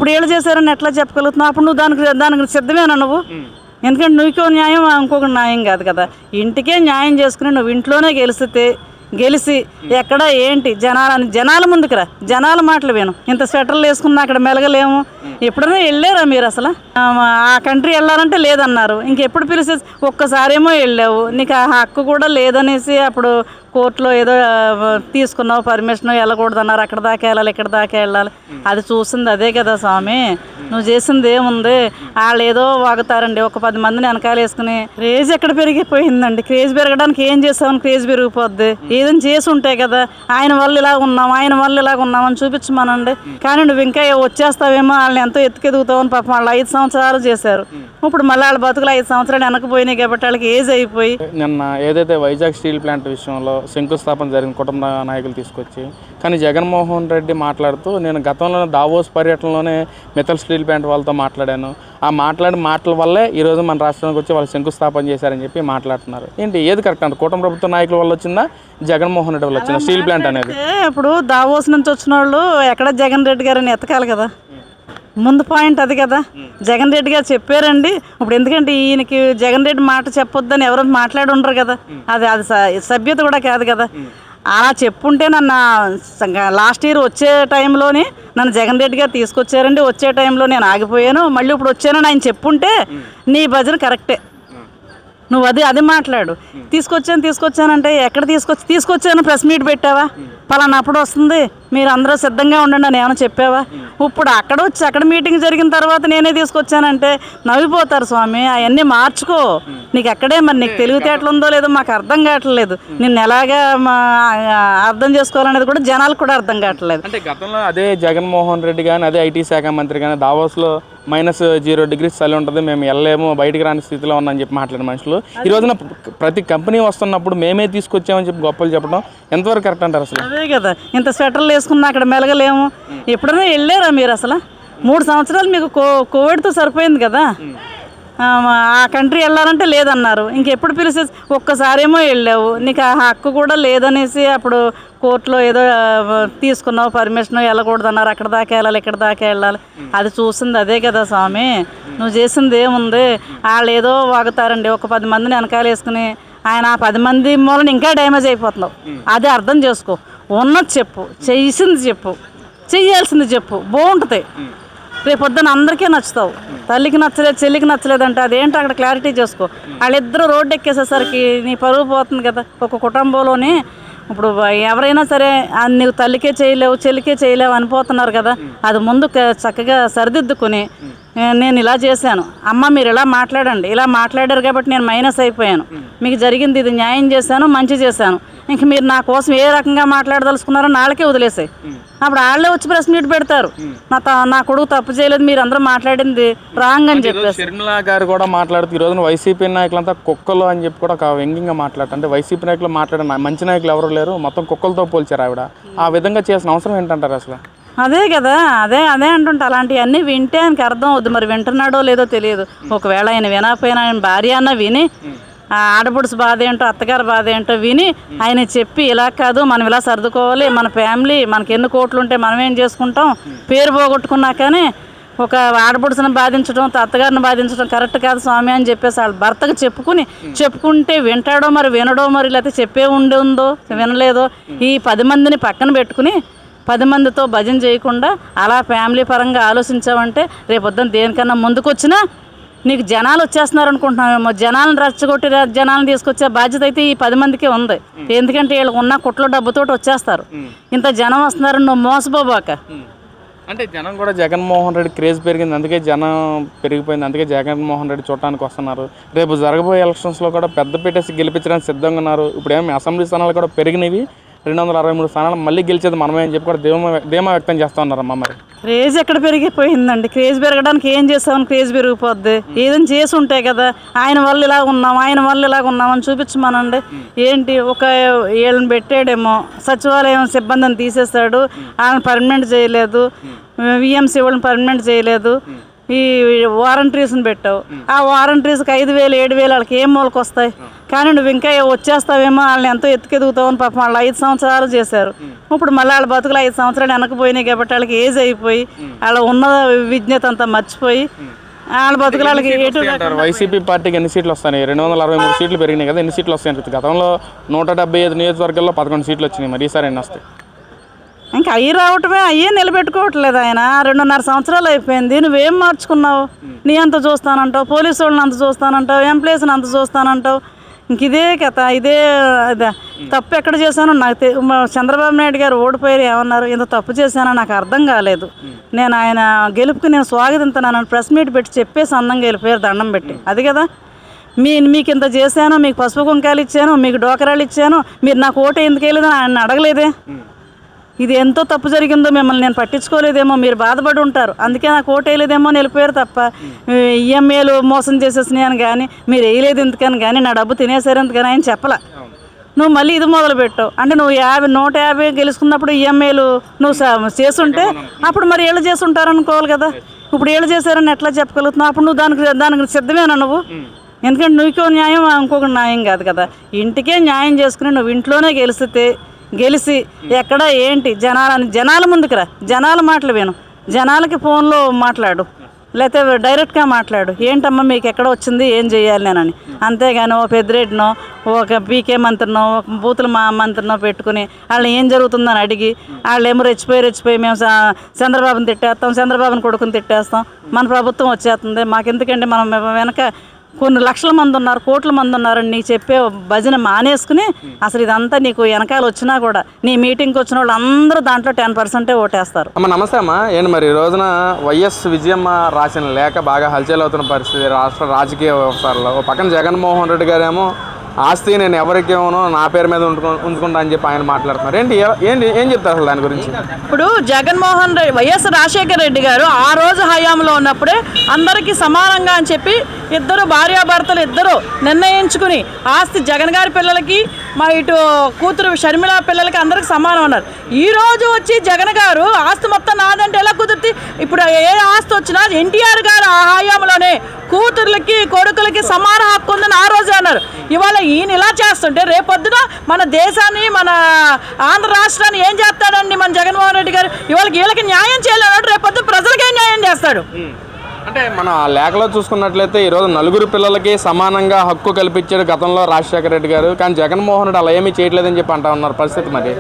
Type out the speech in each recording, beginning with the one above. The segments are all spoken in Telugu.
అప్పుడు ఏళ్ళు చేశారని ఎట్లా చెప్పగలుగుతున్నావు? అప్పుడు నువ్వు దానికి సిద్ధమేనా నువ్వు? ఎందుకంటే నువ్వుకో న్యాయం, ఇంకొక న్యాయం కాదు కదా. ఇంటికే న్యాయం చేసుకుని నువ్వు ఇంట్లోనే గెలిచి ఎక్కడ ఏంటి జనాల ముందుకు రా, జనాల మాటలు విను. ఇంత స్వెటర్లు వేసుకున్నా అక్కడ మెలగలేము. ఎప్పుడైనా వెళ్ళారా మీరు? అసలు ఆ కంట్రీ వెళ్ళాలంటే లేదన్నారు. ఇంకెప్పుడు పిలిచే ఒక్కసారేమో వెళ్ళావు, నీకు ఆ హక్కు కూడా లేదనేసి అప్పుడు కోర్టులో ఏదో తీసుకున్నావు పర్మిషన్, వెళ్ళకూడదన్నారు. అక్కడ దాకా వెళ్ళాలి, ఇక్కడ దాకా వెళ్ళాలి. అది చూసింది అదే కదా స్వామి. నువ్వు చేసింది ఏముంది? వాళ్ళు ఏదో వాగుతారండి, ఒక 10 మందిని వెనకాల వేసుకుని. క్రేజ్ ఎక్కడ పెరిగిపోయిందండి? క్రేజ్ పెరగడానికి ఏం చేస్తామని క్రేజ్ పెరిగిపోద్ది? ఏదైనా చేసి ఉంటాయి కదా. ఆయన వల్ల ఇలాగ ఉన్నాం అని చూపించమనండి. కానీ నువ్వు ఇంకా వచ్చేస్తావేమో, వాళ్ళని ఎంతో ఎత్తుకెదుగుతావని. పాపం వాళ్ళు 5 సంవత్సరాలు చేశారు. ఇప్పుడు మళ్ళీ వాళ్ళ బతుకులు 5 సంవత్సరాలు వెనకపోయినాయి కాబట్టి వాళ్ళకి ఏజ్ అయిపోయి. నిన్న ఏదైతే వైజాగ్ స్టీల్ ప్లాంట్ విషయంలో శంకుస్థాపన జరిగిన కుటుంబ నాయకులు తీసుకొచ్చి, కానీ జగన్మోహన్ రెడ్డి మాట్లాడుతూ, నేను గతంలో దావోస్ పర్యటనలోనే మిత్తల్ స్టీల్ ప్లాంట్ వాళ్ళతో మాట్లాడాను, ఆ మాటల వల్లే ఈరోజు మన రాష్ట్రానికి వచ్చి వాళ్ళు శంకుస్థాపన చేశారని చెప్పి మాట్లాడుతున్నారు. ఏంటి, ఏది కరెక్ట్ అంటారు? కూటమి ప్రభుత్వ నాయకుల వల్ల వచ్చిందా, జగన్మోహన్ రెడ్డి వల్ల వచ్చిందా స్టీల్ ప్లాంట్ అనేది? ఇప్పుడు దావోస్ నుంచి వచ్చిన వాళ్ళు ఎక్కడ జగన్ రెడ్డి గారిని ఎతకాలి కదా. ముందు పాయింట్ అది కదా. జగన్ రెడ్డి గారు చెప్పారండి. ఇప్పుడు ఎందుకంటే ఈయనకి జగన్ రెడ్డి మాట చెప్పొద్దని ఎవరు మాట్లాడి ఉండరు కదా. అది సభ్యత కూడా కాదు కదా. అలా చెప్పుంటే నన్ను లాస్ట్ ఇయర్ వచ్చే టైంలోనే నన్ను జగన్ రెడ్డి గారు తీసుకొచ్చారండి. వచ్చే టైంలో నేను ఆగిపోయాను, మళ్ళీ ఇప్పుడు వచ్చానని ఆయన చెప్పుంటే నీ భజన కరెక్టే. నువ్వు అది మాట్లాడు. తీసుకొచ్చానంటే ఎక్కడ తీసుకొచ్చాను? ప్రెస్ మీట్ పెట్టావా? పలానా అప్పుడు వస్తుంది, మీరు అందరూ సిద్ధంగా ఉండండి అని ఏమైనా చెప్పావా? ఇప్పుడు అక్కడ మీటింగ్ జరిగిన తర్వాత నేనే తీసుకొచ్చానంటే నవ్విపోతారు స్వామి. అవన్నీ మార్చుకో. నీకు అక్కడే మరి నీకు తెలివితేటలు ఉందో లేదో మాకు అర్థం కావట్లేదు. నిన్ను ఎలాగా అర్థం చేసుకోవాలనేది కూడా జనాలకు కూడా అర్థం కావట్లేదు. అంటే గతంలో అదే జగన్మోహన్ రెడ్డి కానీ, అదే ఐటీ శాఖ మంత్రి కానీ దావోస్లో -0 degrees చలి ఉంటుంది, మేము వెళ్ళలేము, బయటికి రాని స్థితిలో ఉన్నామని చెప్పి మాట్లాడిన మనుషులు ఈ రోజున ప్రతి కంపెనీ వస్తున్నప్పుడు మేమే తీసుకొచ్చామని చెప్పి గొప్పలు చెప్పడం ఎంతవరకు కరెక్ట్ అంటారు? అసలు అదే కదా. ఇంత స్వెటర్లు వేసుకున్నా అక్కడ మెలగలేము. ఎప్పుడైనా వెళ్ళారా మీరు? అసలు 3 సంవత్సరాలు మీకు కోవిడ్తో సరిపోయింది కదా. ఆ కంట్రీ వెళ్ళాలంటే లేదన్నారు. ఇంకెప్పుడు పిలిచే ఒక్కసారేమో వెళ్ళావు, నీకు ఆ హక్కు కూడా లేదనేసి అప్పుడు కోర్టులో ఏదో తీసుకున్నావు పర్మిషన్, వెళ్ళకూడదన్నారు. అక్కడ దాకా వెళ్ళాలి, ఇక్కడ దాకా వెళ్ళాలి. అది చూసింది అదే కదా స్వామి. నువ్వు చేసింది ఏముంది? వాళ్ళు ఏదో వాగుతారండి, ఒక 10 మందిని వెనకాల వేసుకుని. ఆయన ఆ 10 మంది మూలన ఇంకా డ్యామేజ్ అయిపోతున్నావు. అది అర్థం చేసుకో. ఉన్నది చెప్పు, చేసింది చెప్పు, చెయ్యాల్సింది చెప్పు, బాగుంటుంది. రేపొద్దున అందరికీ నచ్చుతావు. తల్లికి నచ్చలేదు, చెల్లికి నచ్చలేదు అంటే అదేంటో అక్కడ క్లారిటీ చేసుకో. వాళ్ళిద్దరూ రోడ్డు ఎక్కేసేసరికి నీ పరువు పోతుంది కదా. ఒక కుటుంబంలోని ఇప్పుడు ఎవరైనా సరే నీకు తల్లికే చేయలేవు, చెల్లికే చేయలేవు అనిపోతున్నారు కదా. అది ముందు చక్కగా సరిదిద్దుకుని, నేను ఇలా చేశాను అమ్మ, మీరు ఇలా మాట్లాడండి, ఇలా మాట్లాడారు కాబట్టి నేను మైనస్ అయిపోయాను, మీకు జరిగింది ఇది, న్యాయం చేశాను, మంచి చేశాను, ఇంక మీరు నా కోసం ఏ రకంగా మాట్లాడదలుచుకున్నారో నాళ్ళకే వదిలేసాయి. అప్పుడు వాళ్ళే వచ్చి ప్రెస్ మీట్ పెడతారు, నా కొడుకు తప్పు చేయలేదు, మీరు అందరూ మాట్లాడింది రాంగ్ అని చెప్పేసి. షర్మిలా గారు కూడా మాట్లాడుతూ ఈ రోజున వైసీపీ నాయకులంతా కుక్కలు అని చెప్పి కూడా ఒక వ్యంగ్యంగా మాట్లాడుతూ, అంటే వైసీపీ నాయకులు మాట్లాడిన మంచి నాయకులు ఎవరు లేరు, మొత్తం కుక్కలతో పోల్చారు ఆవిడ. ఆ విధంగా చేసిన అవసరం ఏంటంటారు అసలు? అదే కదా, అదే అంటుంటా. అలాంటివన్నీ వింటే ఆయనకి అర్థం అవుద్ది. మరి వింటున్నాడో లేదో తెలియదు. ఒకవేళ ఆయన వినకపోయినా ఆయన భార్య అన్న విని, ఆడపడుచు బాధ ఏంటో, అత్తగారి బాధ ఏంటో విని ఆయన చెప్పి, ఇలా కాదు మనం ఇలా సర్దుకోవాలి, మన ఫ్యామిలీ, మనకి ఎన్ని కోట్లు ఉంటే మనం ఏం చేసుకుంటాం, పేరు పోగొట్టుకున్నా కానీ ఒక ఆడపడుచుని బాధించడం, అత్తగారిని బాధించడం కరెక్ట్ కాదు స్వామి అని చెప్పేసి వాళ్ళ భర్తకు చెప్పుకుంటే వింటాడో మరి వినడో, మరి లేకపోతే చెప్పే ఉందో వినలేదో. ఈ 10 మందిని పక్కన పెట్టుకుని 10 మందితో భజన చేయకుండా అలా ఫ్యామిలీ పరంగా ఆలోచించావంటే రేపొద్దున దేనికన్నా ముందుకొచ్చినా నీకు జనాలు వచ్చేస్తున్నారు అనుకుంటున్నామేమో. జనాలను రెచ్చగొట్టి జనాలను తీసుకొచ్చే బాధ్యత అయితే ఈ 10 మందికే ఉంది. ఎందుకంటే వీళ్ళకి ఉన్న కుట్ల డబ్బుతోటి వచ్చేస్తారు. ఇంత జనం వస్తున్నారు, నువ్వు మోసపోబాక. అంటే జనం కూడా జగన్మోహన్ రెడ్డి క్రేజ్ పెరిగింది, అందుకే జనం పెరిగిపోయింది, అందుకే జగన్మోహన్ రెడ్డి చూడటానికి వస్తున్నారు. రేపు జరగబోయే ఎలక్షన్స్లో కూడా పెద్ద పెట్టేసి గెలిపించడానికి సిద్ధంగా ఉన్నారు. ఇప్పుడు ఏమి అసెంబ్లీ స్థానాలు కూడా పెరిగినవి, 263 స్థానాలు మళ్ళీ గెలిచేది మనమే అని చెప్పి కూడా ధీమా వ్యక్తం చేస్తూ ఉన్నారమ్మా. మరి క్రేజ్ ఎక్కడ పెరిగిపోయిందండి? క్రేజ్ పెరగడానికి ఏం చేస్తామని క్రేజ్ పెరిగిపోద్ది? ఏదైనా చేసి ఉంటాయి కదా. ఆయన వల్ల ఇలాగ ఉన్నామని చూపించమనండి. ఏంటి, ఒక ఏళ్ళని పెట్టాడేమో, సచివాలయం సిబ్బందిని తీసేస్తాడు, ఆయన పర్మనెంట్ చేయలేదు, విఎంసీ వాళ్ళని పర్మనెంట్ చేయలేదు, ఈ వారంటీస్ని పెట్టావు. ఆ వారంటీస్కి 5,000 7,000 వాళ్ళకి ఏం మూలకి వస్తాయి? కానీ నువ్వు ఇంకా వచ్చేస్తావేమో, వాళ్ళని ఎంతో ఎత్తుకెదుగుతావని పాపం వాళ్ళు 5 సంవత్సరాలు చేశారు. ఇప్పుడు మళ్ళీ వాళ్ళ బతుకులు 5 సంవత్సరాలు వెనకపోయినాయి కాబట్టి వాళ్ళకి ఏజ్ అయిపోయి వాళ్ళ ఉన్న విజ్ఞత అంతా మర్చిపోయి వాళ్ళ బతుకులు వాళ్ళకి ఎటు అంటారు. వైసీపీ పార్టీకి ఎన్ని సీట్లు వస్తాయి? 263 సీట్లు పెరిగినాయి కదా, ఎన్ని సీట్లు వస్తాయి? గతంలో 175 నియోజకవర్గాల్లో 11 సీట్లు వచ్చినాయి. మరి ఈసారి ఎన్ని వస్తాయి? ఇంకా అయ్యి రావటమే, అయ్యే నిలబెట్టుకోవట్లేదు ఆయన. 2.5 సంవత్సరాలు అయిపోయింది. నువ్వేం మార్చుకున్నావు? నీ అంత చూస్తానంటావు, పోలీసు వాళ్ళని అంత చూస్తానంటావు, ఎంప్లాయీస్ని అంత చూస్తానంటావు. ఇంక ఇదే కథ, ఇదే తప్పు ఎక్కడ చేశానో నాకు చంద్రబాబు నాయుడు గారు ఓడిపోయారు ఏమన్నారు, ఇంత తప్పు చేశానో నాకు అర్థం కాలేదు. నేను ఆయన గెలుపుకి నేను స్వాగతిస్తున్నాను, ప్రెస్ మీట్ పెట్టి చెప్పేసి అందంగా వెళ్ళిపోయారు దండం పెట్టి. అది కదా మీకు ఇంత చేశాను, మీకు పసుపు కుంకాలు ఇచ్చాను, మీకు డోకరాలు ఇచ్చాను, మీరు నాకు ఓటు ఎందుకు వేయలేదని ఆయన అడగలేదే. ఇది ఎంతో తప్పు జరిగిందో మిమ్మల్ని నేను పట్టించుకోలేదేమో, మీరు బాధపడి ఉంటారు, అందుకే నాకు ఓటు వేయలేదేమో వెళ్ళిపోయారు తప్ప ఈఎంఏలు మోసం చేసేసినాయని కానీ, మీరు వేయలేదు ఎందుకని కానీ, నా డబ్బు తినేసారు ఎందుకని ఆయన చెప్పలే. నువ్వు మళ్ళీ ఇది మొదలు పెట్టావు అంటే నువ్వు 150 గెలుచుకున్నప్పుడు ఈఎంఏలు నువ్వు చేసుంటే అప్పుడు మరి ఏళ్ళు చేసి ఉంటారనుకోవాలి కదా. ఇప్పుడు ఏళ్ళు చేశారని ఎట్లా చెప్పగలుగుతున్నావు? అప్పుడు నువ్వు దానికి సిద్ధమేనా నువ్వు? ఎందుకంటే నువ్వుకో న్యాయం, ఇంకొక న్యాయం కాదు కదా. ఇంటికే న్యాయం చేసుకుని నువ్వు ఇంట్లోనే గెలిచి ఎక్కడ ఏంటి జనాల ముందుకు రా, జనాల మాటలు విను, జనాలకి ఫోన్లో మాట్లాడు, లేకపోతే డైరెక్ట్గా మాట్లాడు. ఏంటమ్మా మీకు ఎక్కడ వచ్చింది, ఏం చేయాలి నేనని. అంతేగాని ఓ పెద్దిరెడ్డినో, ఒక పీకే మంత్రినో, ఒక బూతుల మంత్రినో పెట్టుకుని వాళ్ళని ఏం జరుగుతుందని అడిగి వాళ్ళు ఏమో రెచ్చిపోయి మేము చంద్రబాబుని తిట్టేస్తాం, చంద్రబాబుని కొడుకుని తిట్టేస్తాం, మన ప్రభుత్వం వచ్చేస్తుంది, మాకెందుకండి, మనం వెనక కొన్ని లక్షల మంది ఉన్నారు, కోట్ల మంది ఉన్నారని నీకు చెప్పే భజన మానేసుకుని అసలు ఇదంతా నీకు వెనకాల వచ్చినా కూడా నీ మీటింగ్కి వచ్చిన వాళ్ళు అందరూ దాంట్లో 10% ఓటేస్తారు. అమ్మ నమస్తే అమ్మ. ఏంటి మరి ఈ రోజున వైఎస్ విజయమ్మ రాసిన లేఖ బాగా హల్చల్ అవుతున్న పరిస్థితి రాష్ట్ర రాజకీయ వ్యవస్థలో. ఒక పక్కన జగన్మోహన్ రెడ్డి గారేమో ఆస్తి నేను ఎవరికి ఇవ్వను, నా పేరు మీద ఉంచుకుంటా అని చెప్పి ఆయన మాట్లాడుతున్నారు. ఏం చెప్తారు అసలు దాని గురించి? ఇప్పుడు జగన్మోహన్ రెడ్డి, వైఎస్ రాజశేఖర రెడ్డి గారు ఆ రోజు హయాంలో ఉన్నప్పుడే అందరికీ సమానంగా అని చెప్పి ఇద్దరు భార్యాభర్తలు ఇద్దరు నిర్ణయించుకుని ఆస్తి జగన్ గారి పిల్లలకి, మా ఇటు కూతురు షర్మిల పిల్లలకి అందరికి సమానం అన్నారు. ఈ రోజు వచ్చి జగన్ గారు ఆస్తి మొత్తం నాదంటే ఎలా కుదిరితే? ఇప్పుడు ఏ ఆస్తి వచ్చినా ఎన్టీఆర్ గారు ఆ హయాంలోనే కూతుర్లకి కొడుకులకి సమాన హక్కు ఉందని ఆ రోజే అన్నారు. ఇవాళ ఈయన ఇలా చేస్తుంటే రేపొద్దున మన దేశాన్ని, మన ఆంధ్ర రాష్ట్రాన్ని ఏం చేస్తాడండి మన జగన్మోహన్ రెడ్డి గారు? ఇవాళ వీళ్ళకి న్యాయం చేయలేడు, రేపొద్దు ప్రజలకే న్యాయం చేస్తాడు. అంటే మన లేఖలో చూసుకున్నట్లయితే ఈరోజు 4 పిల్లలకి సమానంగా హక్కు కల్పించాడు గతంలో రాజశేఖర రెడ్డి గారు. కానీ జగన్మోహన్ రెడ్డి అలా ఏమీ చేయట్లేదని చెప్పి అంటా ఉన్నారు. పరిస్థితి మరి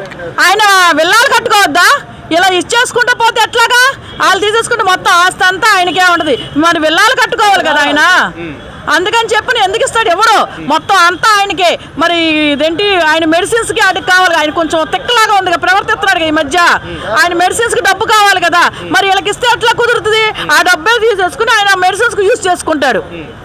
ఆయన విల్లాలు కట్టుకోవద్దా? ఇలా ఇచ్చేసుకుంటూ పోతే ఎట్లాగా? వాళ్ళు తీసేసుకుంటే మొత్తం ఆస్తి అంతా ఆయనకే ఉంటుంది. మరి విల్లాలు కట్టుకోవాలి కదా ఆయన. అందుకని చెప్పి ఎందుకు ఇస్తాడు? ఎవరు మొత్తం అంతా ఆయనకే. మరి ఇదేంటి ఆయన మెడిసిన్స్కి అడిగి కావాలి. ఆయన కొంచెం తిక్కలాగా ఉంది, ప్రవర్తిస్తున్నాడు ఈ మధ్య. ఆయన మెడిసిన్స్కి డబ్బు కావాలి కదా, మరి వీళ్ళకి ఇస్తే ఎట్లా కుదురుతుంది? ఆ డబ్బే తీసేసుకుని ఆయన మెడిసిన్స్కి యూజ్ చేసుకుంటాడు.